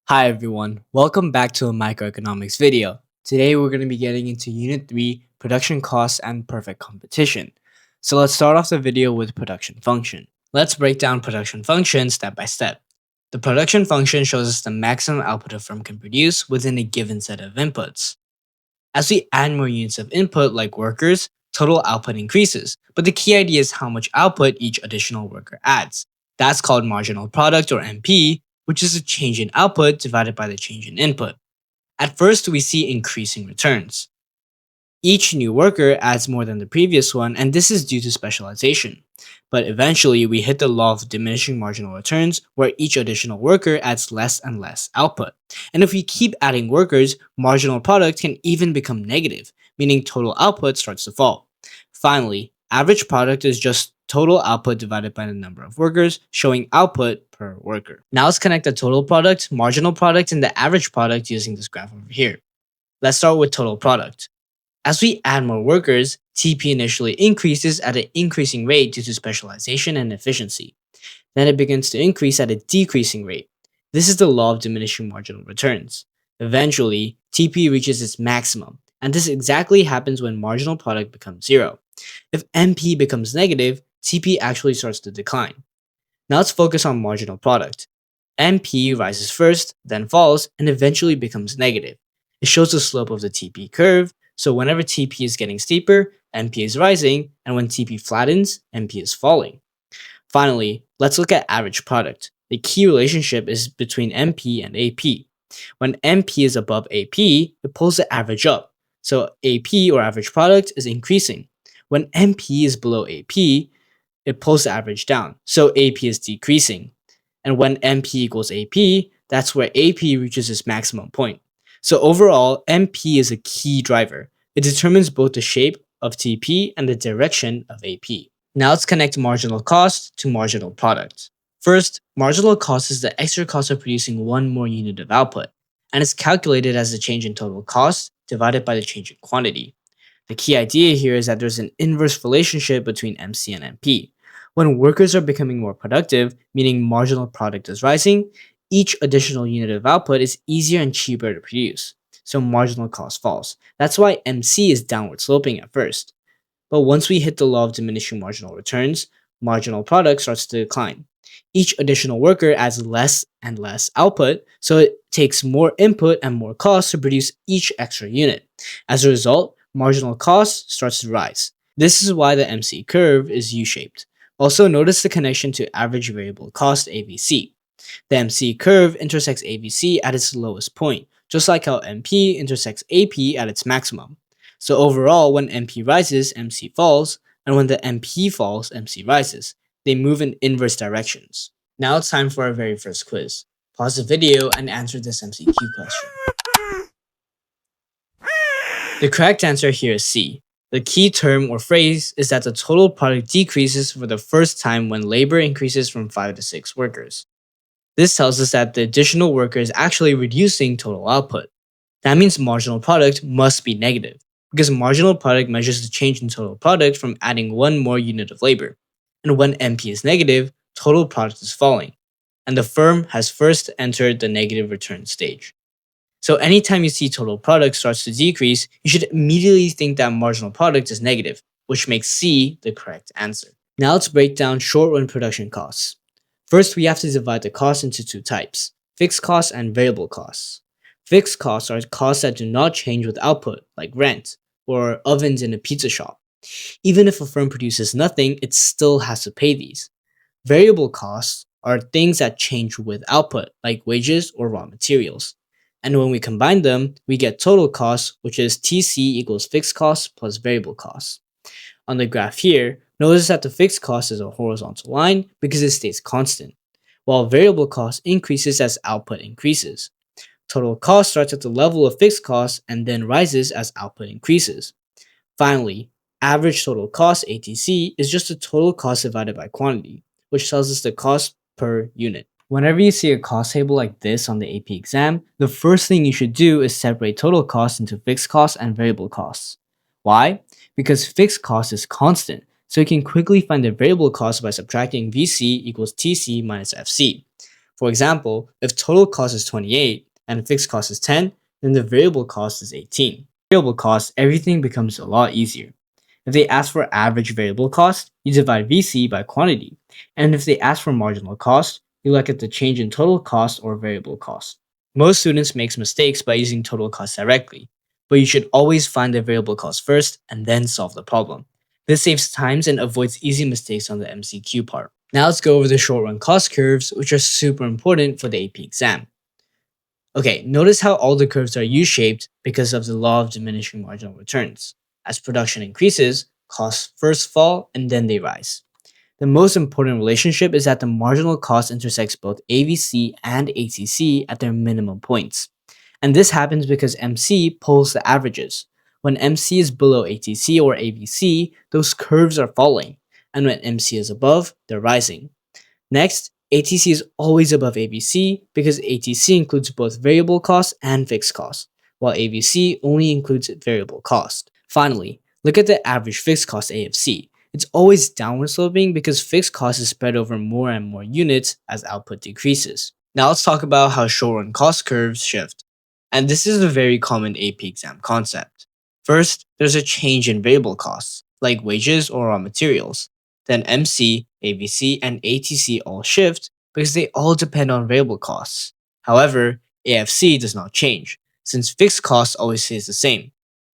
Hi everyone, welcome back to a microeconomics video. Today we're going to be getting into Unit 3, Production Costs and Perfect Competition. So let's start off the video with production function. Let's break down production function step by step. The production function shows us the maximum output a firm can produce within a given set of inputs. As we add more units of input like workers, total output increases, but the key idea is how much output each additional worker adds. That's called marginal product or MP, which is the change in output divided by the change in input. At first, we see increasing returns. Each new worker adds more than the previous one, and this is due to specialization. But eventually, we hit the law of diminishing marginal returns, where each additional worker adds less and less output. And if we keep adding workers, marginal product can even become negative, meaning total output starts to fall. Finally, average product is just total output divided by the number of workers, showing output per worker. Now let's connect the total product, marginal product, and the average product using this graph over here. Let's start with total product. As we add more workers, TP initially increases at an increasing rate due to specialization and efficiency. Then it begins to increase at a decreasing rate. This is the law of diminishing marginal returns. Eventually, TP reaches its maximum, and this exactly happens when marginal product becomes zero. If MP becomes negative, TP actually starts to decline. Now let's focus on marginal product. MP rises first, then falls, and eventually becomes negative. It shows the slope of the TP curve, so whenever TP is getting steeper, MP is rising, and when TP flattens, MP is falling. Finally, let's look at average product. The key relationship is between MP and AP. When MP is above AP, it pulls the average up, so AP or average product is increasing. When MP is below AP, it pulls the average down, so AP is decreasing. And when MP equals AP, that's where AP reaches its maximum point. So overall, MP is a key driver. It determines both the shape of TP and the direction of AP. Now let's connect marginal cost to marginal product. First, marginal cost is the extra cost of producing one more unit of output, and it's calculated as the change in total cost divided by the change in quantity. The key idea here is that there's an inverse relationship between MC and MP. When workers are becoming more productive, meaning marginal product is rising, each additional unit of output is easier and cheaper to produce, so marginal cost falls. That's why MC is downward sloping at first. But once we hit the law of diminishing marginal returns, marginal product starts to decline. Each additional worker adds less and less output, so it takes more input and more cost to produce each extra unit. As a result, marginal cost starts to rise. This is why the MC curve is U-shaped. Also, notice the connection to average variable cost AVC. The MC curve intersects AVC at its lowest point, just like how MP intersects AP at its maximum. So overall, when MP rises, MC falls, and when the MP falls, MC rises. They move in inverse directions. Now it's time for our very first quiz. Pause the video and answer this MCQ question. The correct answer here is C. The key term or phrase is that the total product decreases for the first time when labor increases from 5 to 6 workers. This tells us that the additional worker is actually reducing total output. That means marginal product must be negative, because marginal product measures the change in total product from adding one more unit of labor. And when MP is negative, total product is falling, and the firm has first entered the negative return stage. So anytime you see total product starts to decrease, you should immediately think that marginal product is negative, which makes C the correct answer. Now let's break down short-run production costs. First, we have to divide the costs into two types, fixed costs and variable costs. Fixed costs are costs that do not change with output, like rent or ovens in a pizza shop. Even if a firm produces nothing, it still has to pay these. Variable costs are things that change with output, like wages or raw materials. And when we combine them, we get total costs, which is TC equals fixed costs plus variable costs. On the graph here, notice that the fixed cost is a horizontal line because it stays constant, while variable cost increases as output increases. Total cost starts at the level of fixed costs and then rises as output increases. Finally, average total cost ATC is just the total cost divided by quantity, which tells us the cost per unit. Whenever you see a cost table like this on the AP exam, the first thing you should do is separate total costs into fixed costs and variable costs. Why? Because fixed cost is constant, so you can quickly find the variable cost by subtracting VC equals TC minus FC. For example, if total cost is 28 and fixed cost is 10, then the variable cost is 18. Variable cost, everything becomes a lot easier. If they ask for average variable cost, you divide VC by quantity. And if they ask for marginal cost, you look at the change in total cost or variable cost. Most students make mistakes by using total cost directly, but you should always find the variable cost first and then solve the problem. This saves times and avoids easy mistakes on the MCQ part. Now let's go over the short run cost curves, which are super important for the AP exam. Okay, notice how all the curves are U-shaped because of the law of diminishing marginal returns. As production increases, costs first fall and then they rise. The most important relationship is that the marginal cost intersects both AVC and ATC at their minimum points. And this happens because MC pulls the averages. When MC is below ATC or AVC, those curves are falling. And when MC is above, they're rising. Next, ATC is always above AVC because ATC includes both variable cost and fixed cost, while AVC only includes variable cost. Finally, look at the average fixed cost AFC. It's always downward sloping because fixed cost is spread over more and more units as output decreases. Now let's talk about how short-run cost curves shift. And this is a very common AP exam concept. First, there's a change in variable costs, like wages or raw materials. Then MC, AVC, and ATC all shift because they all depend on variable costs. However, AFC does not change, since fixed costs always stays the same.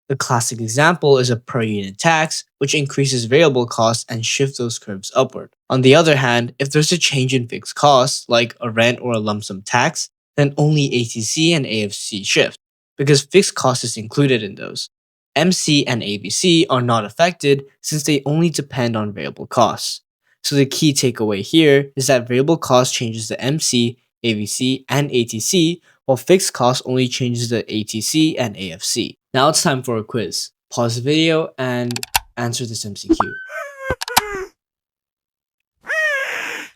The classic example is a per unit tax, which increases variable costs and shifts those curves upward. On the other hand, if there's a change in fixed costs, like a rent or a lump sum tax, then only ATC and AFC shift, because fixed cost is included in those. MC and AVC are not affected since they only depend on variable costs. So the key takeaway here is that variable cost changes the MC, AVC, and ATC, while fixed cost only changes the ATC and AFC. Now it's time for a quiz. Pause the video and answer this MCQ.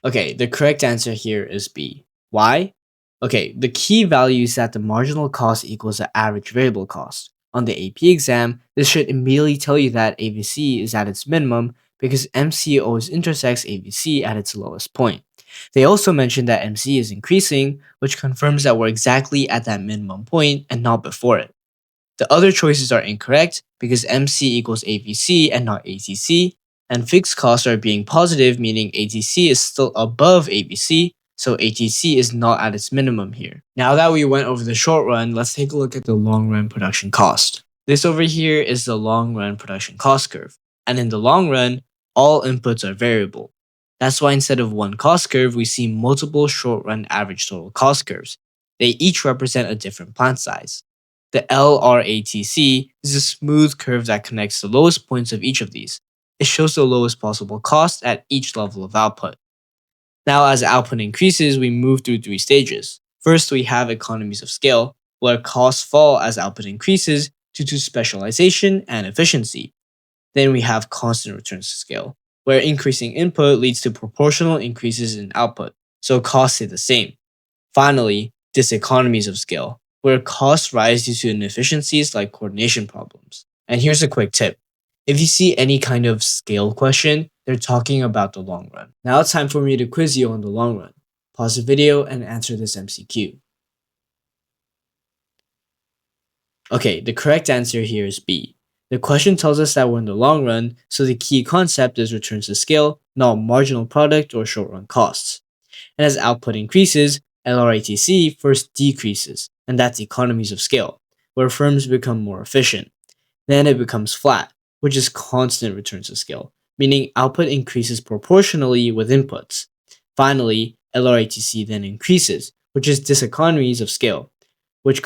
Okay, the correct answer here is B. Why? Okay, the key value is that the marginal cost equals the average variable cost. On the AP exam, this should immediately tell you that AVC is at its minimum because MC always intersects AVC at its lowest point. They also mentioned that MC is increasing, which confirms that we're exactly at that minimum point and not before it. The other choices are incorrect because MC equals AVC and not ATC, and fixed costs are being positive, meaning ATC is still above AVC, so ATC is not at its minimum here. Now that we went over the short run, let's take a look at the long run production cost. This over here is the long run production cost curve, and in the long run, all inputs are variable. That's why instead of one cost curve, we see multiple short run average total cost curves. They each represent a different plant size. The LRATC is a smooth curve that connects the lowest points of each of these. It shows the lowest possible cost at each level of output. Now, as output increases, we move through three stages. First, we have economies of scale, where costs fall as output increases due to specialization and efficiency. Then we have constant returns to scale, where increasing input leads to proportional increases in output, so costs stay the same. Finally, diseconomies of scale, where costs rise due to inefficiencies like coordination problems. And here's a quick tip. If you see any kind of scale question, they're talking about the long run. Now it's time for me to quiz you on the long run. Pause the video and answer this MCQ. Okay, the correct answer here is B. The question tells us that we're in the long run, so the key concept is returns to scale, not marginal product or short run costs. And as output increases, LRATC first decreases, and that's economies of scale, where firms become more efficient. Then it becomes flat, which is constant returns to scale, meaning output increases proportionally with inputs. Finally, LRATC then increases, which is diseconomies of scale, which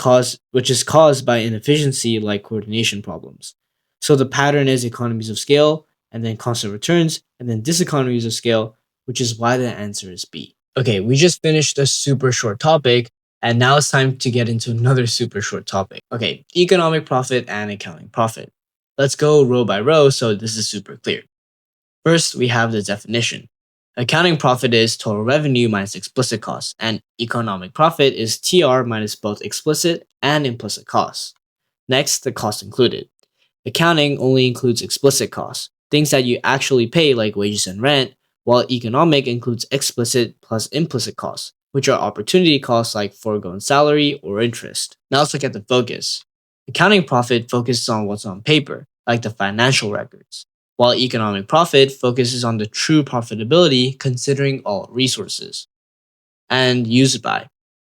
is caused by inefficiency like coordination problems. So the pattern is economies of scale, and then constant returns, and then diseconomies of scale, which is why the answer is B. Okay, we just finished a super short topic, and now it's time to get into another super short topic. Okay, economic profit and accounting profit. Let's go row by row so this is super clear. First, we have the definition. Accounting profit is total revenue minus explicit costs, and economic profit is TR minus both explicit and implicit costs. Next, the cost included. Accounting only includes explicit costs, things that you actually pay like wages and rent, while economic includes explicit plus implicit costs, which are opportunity costs like foregone salary or interest. Now let's look at the focus. Accounting profit focuses on what's on paper, like the financial records, while economic profit focuses on the true profitability considering all resources. And used by.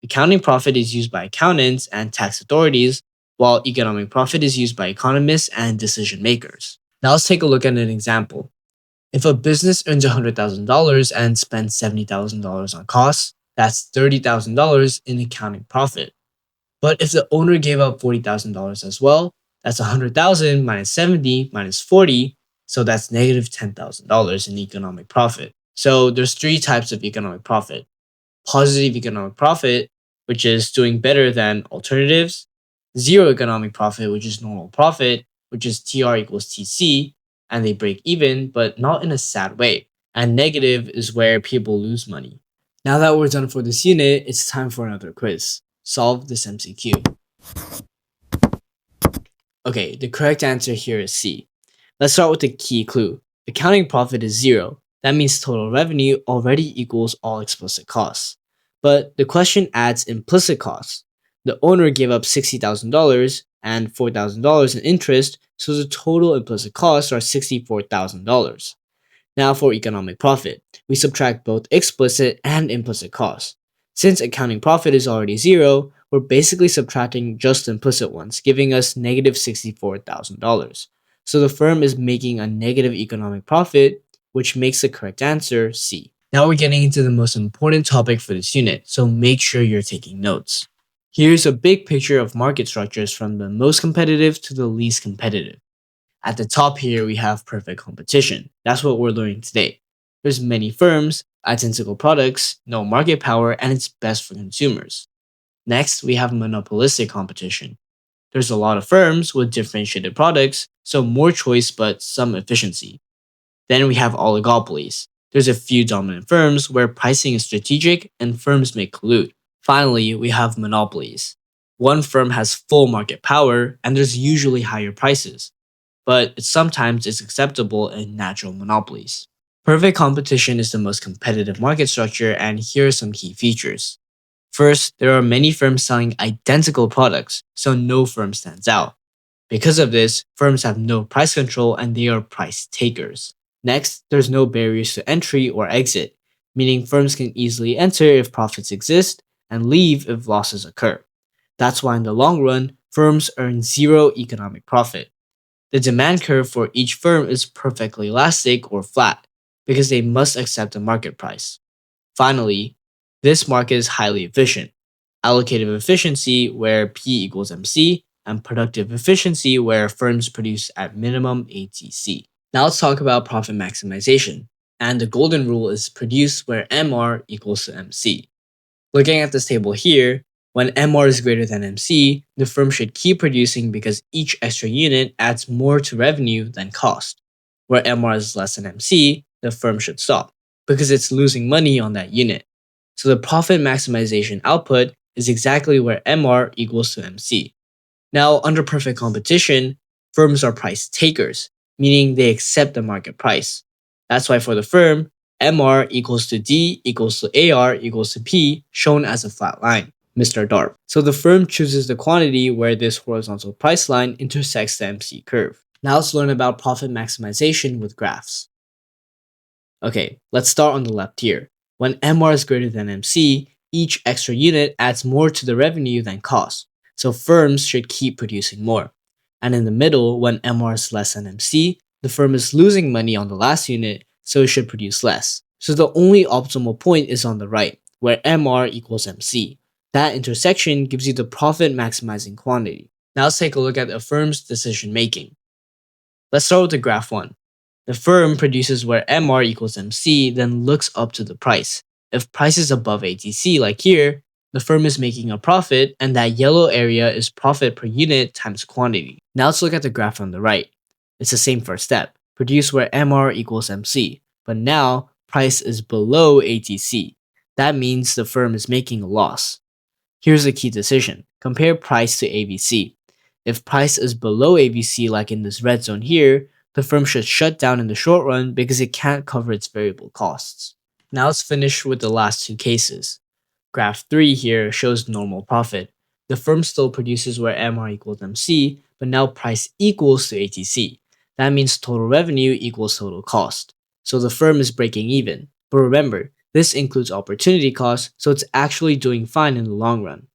Accounting profit is used by accountants and tax authorities, while economic profit is used by economists and decision makers. Now let's take a look at an example. If a business earns $100,000 and spends $70,000 on costs, that's $30,000 in accounting profit. But if the owner gave up $40,000 as well, that's 100,000 minus 70 minus 40, so that's negative $10,000 in economic profit. So there's three types of economic profit. Positive economic profit, which is doing better than alternatives. Zero economic profit, which is normal profit, which is TR equals TC, and they break even, but not in a sad way. And negative is where people lose money. Now that we're done for this unit, it's time for another quiz. Solve this MCQ. Okay, the correct answer here is C. Let's start with the key clue. Accounting profit is zero. That means total revenue already equals all explicit costs. But the question adds implicit costs. The owner gave up $60,000 and $4,000 in interest, so the total implicit costs are $64,000. Now for economic profit, we subtract both explicit and implicit costs. Since accounting profit is already zero, we're basically subtracting just the implicit ones, giving us negative $64,000. So the firm is making a negative economic profit, which makes the correct answer C. Now we're getting into the most important topic for this unit, so make sure you're taking notes. Here's a big picture of market structures from the most competitive to the least competitive. At the top here, we have perfect competition. That's what we're learning today. There's many firms, identical products, no market power, and it's best for consumers. Next, we have monopolistic competition. There's a lot of firms with differentiated products, so more choice but some efficiency. Then we have oligopolies. There's a few dominant firms where pricing is strategic and firms may collude. Finally, we have monopolies. One firm has full market power and there's usually higher prices, but sometimes it's acceptable in natural monopolies. Perfect competition is the most competitive market structure, and here are some key features. First, there are many firms selling identical products, so no firm stands out. Because of this, firms have no price control and they are price takers. Next, there's no barriers to entry or exit, meaning firms can easily enter if profits exist and leave if losses occur. That's why in the long run, firms earn zero economic profit. The demand curve for each firm is perfectly elastic or flat because they must accept the market price. Finally, this market is highly efficient. Allocative efficiency, where P equals MC, and productive efficiency, where firms produce at minimum ATC. Now let's talk about profit maximization. And the golden rule is produce where MR equals to MC. Looking at this table here, when MR is greater than MC, the firm should keep producing because each extra unit adds more to revenue than cost. Where MR is less than MC, the firm should stop because it's losing money on that unit. So the profit maximization output is exactly where MR equals to MC. Now, under perfect competition, firms are price takers, meaning they accept the market price. That's why for the firm, MR equals to D equals to AR equals to P, shown as a flat line, Mr. DARP. So the firm chooses the quantity where this horizontal price line intersects the MC curve. Now let's learn about profit maximization with graphs. Okay, let's start on the left here. When MR is greater than MC, each extra unit adds more to the revenue than cost, so firms should keep producing more. And in the middle, when MR is less than MC, the firm is losing money on the last unit, so it should produce less. So the only optimal point is on the right, where MR equals MC. That intersection gives you the profit maximizing quantity. Now let's take a look at a firm's decision making. Let's start with the graph 1. The firm produces where MR equals MC, then looks up to the price. If price is above ATC, like here, the firm is making a profit, and that yellow area is profit per unit times quantity. Now let's look at the graph on the right. It's the same first step. Produce where MR equals MC, but now price is below ATC. That means the firm is making a loss. Here's the key decision. Compare price to ABC. If price is below ABC, like in this red zone here, the firm should shut down in the short run because it can't cover its variable costs. Now let's finish with the last two cases. Graph 3 here shows normal profit. The firm still produces where MR equals MC, but now price equals to ATC. That means total revenue equals total cost. So the firm is breaking even. But remember, this includes opportunity cost, so it's actually doing fine in the long run.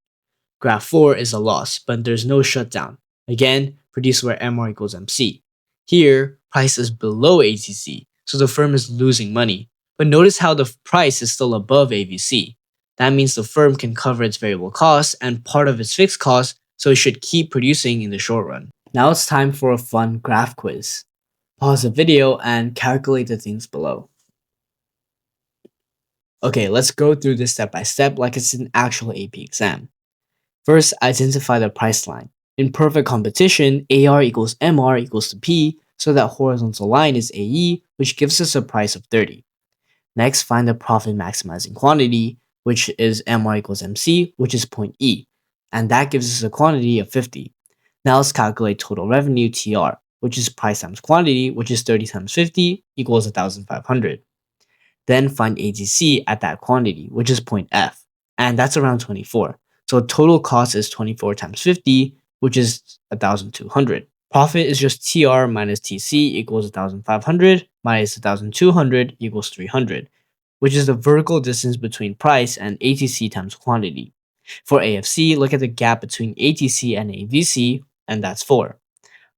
Graph 4 is a loss, but there's no shutdown. Again, produce where MR equals MC. Here, price is below ATC, so the firm is losing money. But notice how the price is still above AVC. That means the firm can cover its variable costs and part of its fixed costs, so it should keep producing in the short run. Now it's time for a fun graph quiz. Pause the video and calculate the things below. Okay, let's go through this step by step like it's an actual AP exam. First, identify the price line. In perfect competition, AR equals MR equals to P, so that horizontal line is AE, which gives us a price of 30. Next, find the profit maximizing quantity, which is MR equals MC, which is point E, and that gives us a quantity of 50. Now let's calculate total revenue TR, which is price times quantity, which is 30 times 50 equals 1,500. Then find ATC at that quantity, which is point F, and that's around 24. So total cost is 24 times 50, which is 1,200. Profit is just TR minus TC equals 1,500 minus 1,200 equals 300, which is the vertical distance between price and ATC times quantity. For AFC, look at the gap between ATC and AVC, and that's 4.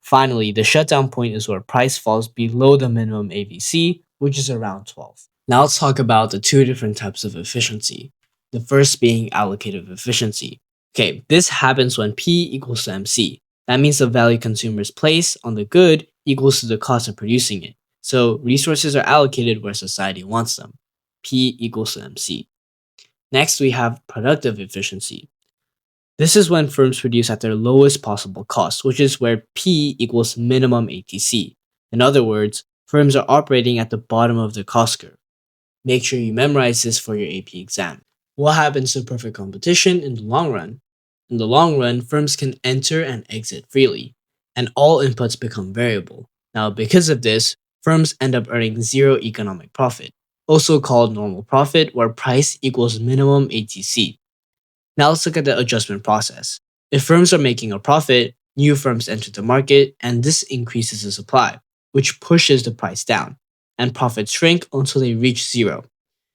Finally, the shutdown point is where price falls below the minimum AVC, which is around 12. Now let's talk about the two different types of efficiency. The first being allocative efficiency. Okay, this happens when P equals to MC. That means the value consumers place on the good equals to the cost of producing it. So resources are allocated where society wants them. P equals to MC. Next, we have productive efficiency. This is when firms produce at their lowest possible cost, which is where P equals minimum ATC. In other words, firms are operating at the bottom of the cost curve. Make sure you memorize this for your AP exam. What happens to perfect competition in the long run? In the long run, firms can enter and exit freely, and all inputs become variable. Now, because of this, firms end up earning zero economic profit, also called normal profit, where price equals minimum ATC. Now let's look at the adjustment process. If firms are making a profit, new firms enter the market, and this increases the supply, which pushes the price down, and profits shrink until they reach zero.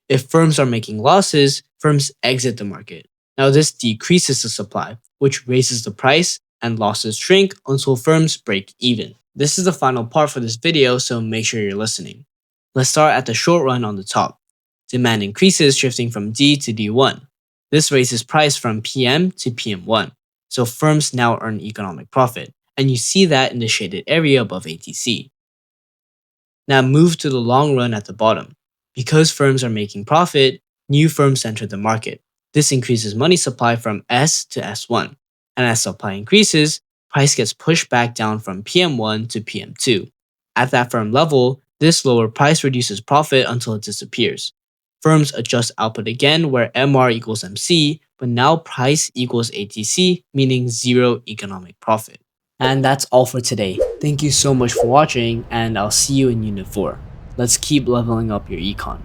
If firms are making losses, firms exit the market. Now this decreases the supply, which raises the price, and losses shrink until firms break even. This is the final part for this video, so make sure you're listening. Let's start at the short run on the top. Demand increases, shifting from D to D1. This raises price from PM to PM1. So firms now earn economic profit, and you see that in the shaded area above ATC. Now move to the long run at the bottom. Because firms are making profit, new firms enter the market. This increases money supply from S to S1. And as supply increases, price gets pushed back down from PM1 to PM2. At that firm level, this lower price reduces profit until it disappears. Firms adjust output again where MR equals MC, but now price equals ATC, meaning zero economic profit. And that's all for today. Thank you so much for watching, and I'll see you in Unit 4. Let's keep leveling up your econ.